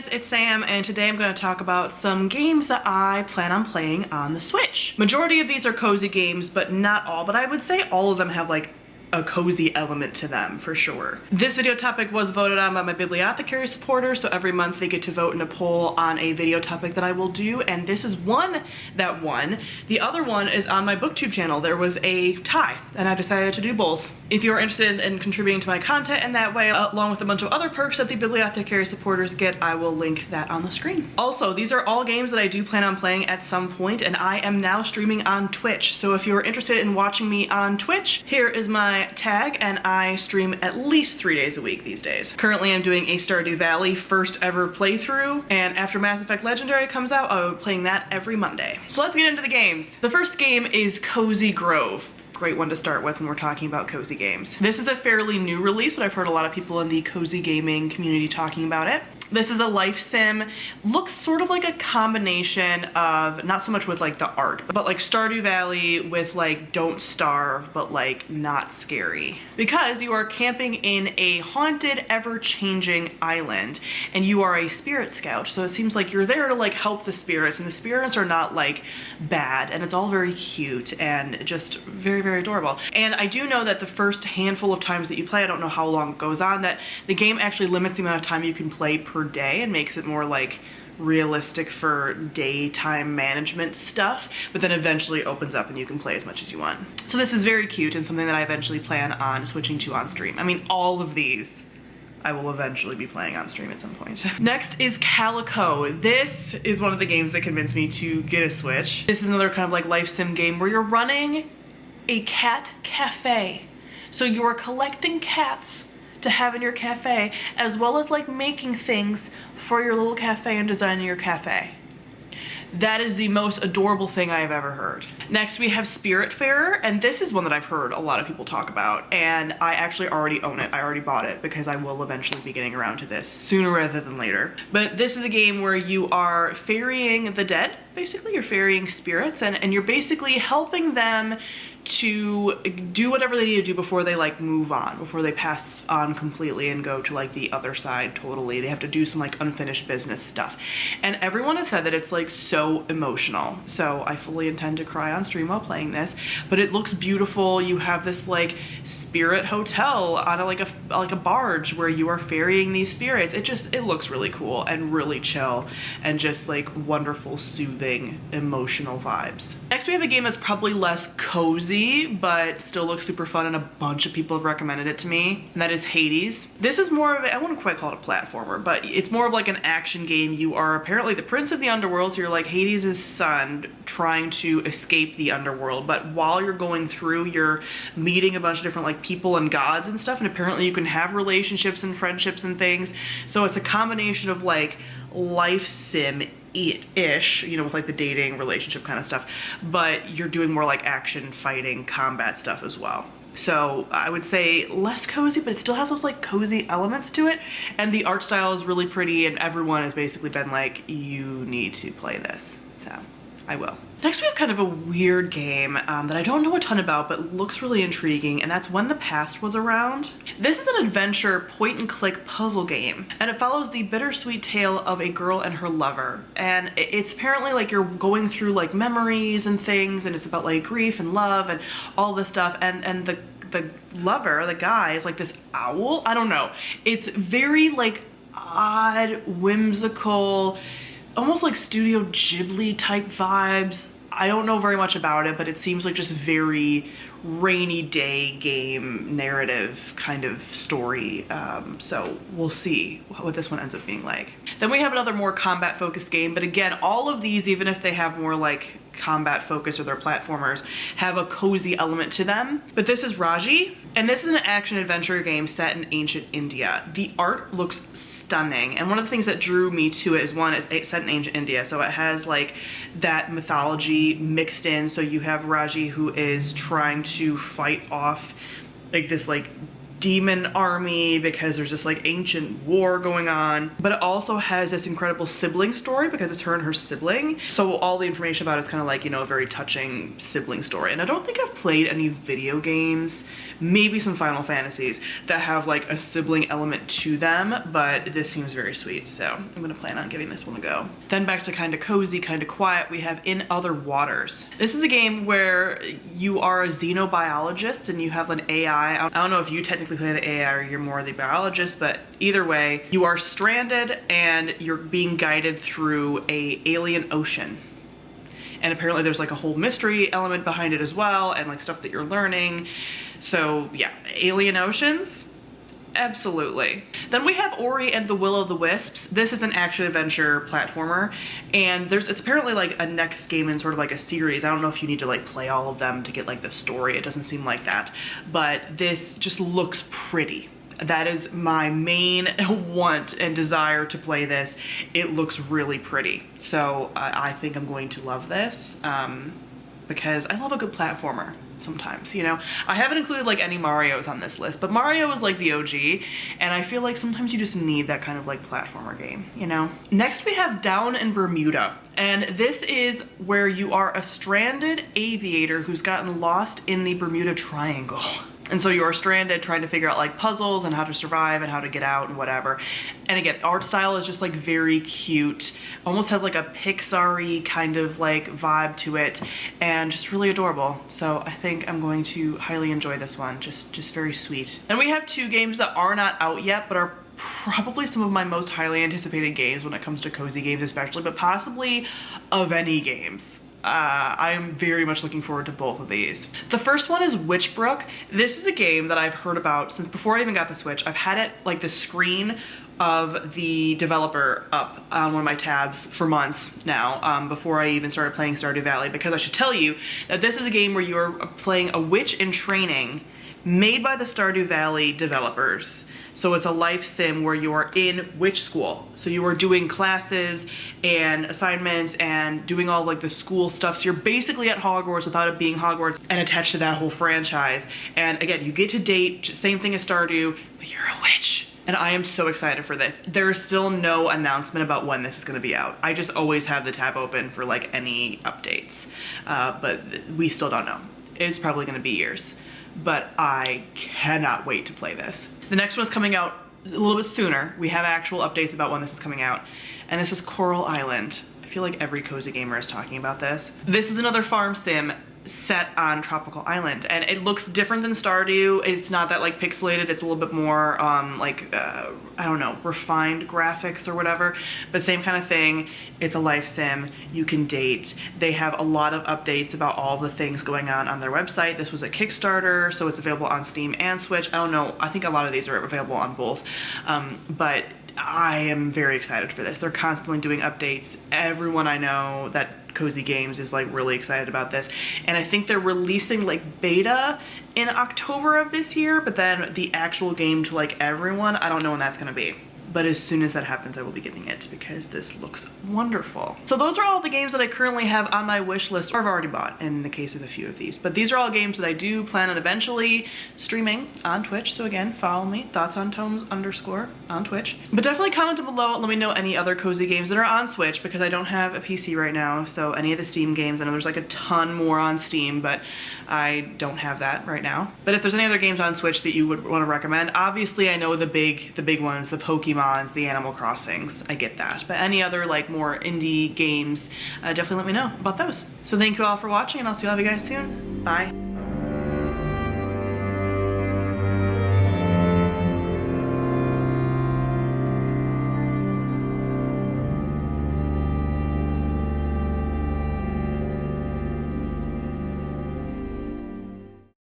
guys, it's Sam, and today I'm going to talk about some games that I plan on playing on the Switch. Majority of these are cozy games, but not all, but I would say all of them have like a cozy element to them for sure. This video topic was voted on by my Bibliothecary supporters, so every month they get to vote in a poll on a video topic that I will do, and this is one that won. The other one is on my booktube channel. There was a tie, and I decided to do both. If you're interested in contributing to my content in that way, along with a bunch of other perks that the Bibliothecary supporters get, I will link that on the screen. Also, these are all games that I do plan on playing at some point, and I am now streaming on Twitch. So if you're interested in watching me on Twitch, here is my tag, and I stream at least 3 days a week these days. Currently, I'm doing a Stardew Valley first ever playthrough, and after Mass Effect Legendary comes out, I'll be playing that every Monday. So let's get into the games. The first game is Cozy Grove. Great one to start with when we're talking about cozy games. This is a fairly new release, but I've heard a lot of people in the cozy gaming community talking about it. This is a life sim, looks sort of like a combination of, not so much with like the art, but like Stardew Valley with like Don't Starve, but like not scary. Because you are camping in a haunted, ever-changing island, and you are a spirit scout, so it seems like you're there to like help the spirits, and the spirits are not like bad, and it's all very cute and just very, very adorable. And I do know that the first handful of times that you play, I don't know how long it goes on, that the game actually limits the amount of time you can play per day and makes it more like realistic for daytime management stuff, but then eventually opens up and you can play as much as you want. So this is very cute and something that I eventually plan on switching to on stream. I mean, all of these I will eventually be playing on stream at some point. Next is Calico. This is one of the games that convinced me to get a Switch. This is another kind of like life sim game where you're running a cat cafe. So you are collecting cats to have in your cafe, as well as like making things for your little cafe and designing your cafe. That is the most adorable thing I have ever heard. Next we have Spiritfarer, and this is one that I've heard a lot of people talk about, and I actually already own it. I already bought it because I will eventually be getting around to this sooner rather than later. But this is a game where you are ferrying the dead. Basically, you're ferrying spirits, and you're basically helping them to do whatever they need to do before they like move on, before they pass on completely and go to like the other side totally. They have to do some like unfinished business stuff. And everyone has said that it's like so emotional. So I fully intend to cry on stream while playing this, but it looks beautiful. You have this like spirit hotel on like a barge where you are ferrying these spirits. It looks really cool and really chill and just like wonderful, soothing, emotional vibes. Next we have a game that's probably less cozy, but still looks super fun, and a bunch of people have recommended it to me, and that is Hades. This is more of a, I wouldn't quite call it a platformer, but it's more of like an action game. You are apparently the prince of the underworld, so you're like Hades' son trying to escape the underworld, but while you're going through, you're meeting a bunch of different like people and gods and stuff, and apparently you can have relationships and friendships and things. So it's a combination of like life sim-ish, you know, with like the dating relationship kind of stuff, but you're doing more like action, fighting, combat stuff as well. So I would say less cozy, but it still has those like cozy elements to it, and the art style is really pretty, and everyone has basically been like, you need to play this, so I will. Next we have kind of a weird game that I don't know a ton about, but looks really intriguing, and that's When the Past Was Around. This is an adventure point-and-click puzzle game, and it follows the bittersweet tale of a girl and her lover. And it's apparently like you're going through like memories and things, and it's about like grief and love and all this stuff, and the lover, the guy, is like this owl. I don't know. It's very like odd, whimsical, almost like Studio Ghibli type vibes. I don't know very much about it, but it seems like just very rainy day game narrative kind of story. So we'll see what this one ends up being like. Then we have another more combat focused game, but again, all of these, even if they have more like combat focus or they're platformers, have a cozy element to them. But this is Raji, and this is an action adventure game set in ancient India. The art looks stunning, and one of the things that drew me to it is, one, it's set in ancient India, so it has like that mythology mixed in. So you have Raji, who is trying to fight off like this like demon army because there's this like ancient war going on, but it also has this incredible sibling story because it's her and her sibling. So all the information about it's kind of like, you know, a very touching sibling story. And I don't think I've played any video games, maybe some Final Fantasies, that have like a sibling element to them, but this seems very sweet. So I'm gonna plan on giving this one a go. Then back to kind of cozy, kind of quiet, we have In Other Waters. This is a game where you are a xenobiologist and you have an AI. I don't know if you technically play the AI or you're more the biologist, but either way, you are stranded and you're being guided through a alien ocean. And apparently there's like a whole mystery element behind it as well, and like stuff that you're learning. So yeah, alien oceans, absolutely. Then we have Ori and the Will of the Wisps. This is an action-adventure platformer, and it's apparently like a next game in sort of like a series. I don't know if you need to like play all of them to get like the story. It doesn't seem like that, but this just looks pretty. That is my main want and desire to play this. It looks really pretty. So I think I'm going to love this because I love a good platformer sometimes, you know? I haven't included like any Marios on this list, but Mario is like the OG, and I feel like sometimes you just need that kind of like platformer game, you know? Next we have Down in Bermuda, and this is where you are a stranded aviator who's gotten lost in the Bermuda Triangle. And so you are stranded trying to figure out like puzzles and how to survive and how to get out and whatever. And again, art style is just like very cute, almost has like a Pixar-y kind of like vibe to it, and just really adorable. So I think I'm going to highly enjoy this one, just very sweet. And we have two games that are not out yet, but are probably some of my most highly anticipated games when it comes to cozy games especially, but possibly of any games. I am very much looking forward to both of these. The first one is Witchbrook. This is a game that I've heard about since before I even got the Switch. I've had it, like the screen of the developer up on one of my tabs for months now, before I even started playing Stardew Valley, because I should tell you that this is a game where you're playing a witch in training made by the Stardew Valley developers. So it's a life sim where you are in witch school. So you are doing classes and assignments and doing all like the school stuff. So you're basically at Hogwarts without it being Hogwarts and attached to that whole franchise. And again, you get to date, same thing as Stardew, but you're a witch. And I am so excited for this. There is still no announcement about when this is gonna be out. I just always have the tab open for like any updates, but we still don't know. It's probably gonna be years, but I cannot wait to play this. The next one is coming out a little bit sooner. We have actual updates about when this is coming out, and this is Coral Island. I feel like every cozy gamer is talking about this. This is another farm sim set on Tropical Island, and it looks different than Stardew. It's not that like pixelated, it's a little bit more I don't know, refined graphics or whatever, but same kind of thing. It's a life sim, you can date. They have a lot of updates about all the things going on their website. This was a Kickstarter, so it's available on Steam and Switch. I don't know, I think a lot of these are available on both, but I am very excited for this. They're constantly doing updates. Everyone I know that Cozy Games is like really excited about this, and I think they're releasing like beta in October of this year, but then the actual game to like everyone, I don't know when that's gonna be. But as soon as that happens, I will be getting it because this looks wonderful. So those are all the games that I currently have on my wish list, or I've already bought in the case of a few of these. But these are all games that I do plan on eventually streaming on Twitch. So again, follow me, thoughtsontons_ on Twitch. But definitely comment below and let me know any other cozy games that are on Switch, because I don't have a PC right now. So any of the Steam games, I know there's like a ton more on Steam, but I don't have that right now. But if there's any other games on Switch that you would want to recommend, obviously I know the big ones, the Pokemons, the Animal Crossings, I get that. But any other like more indie games, definitely let me know about those. So thank you all for watching, and I'll see all of you guys soon. Bye.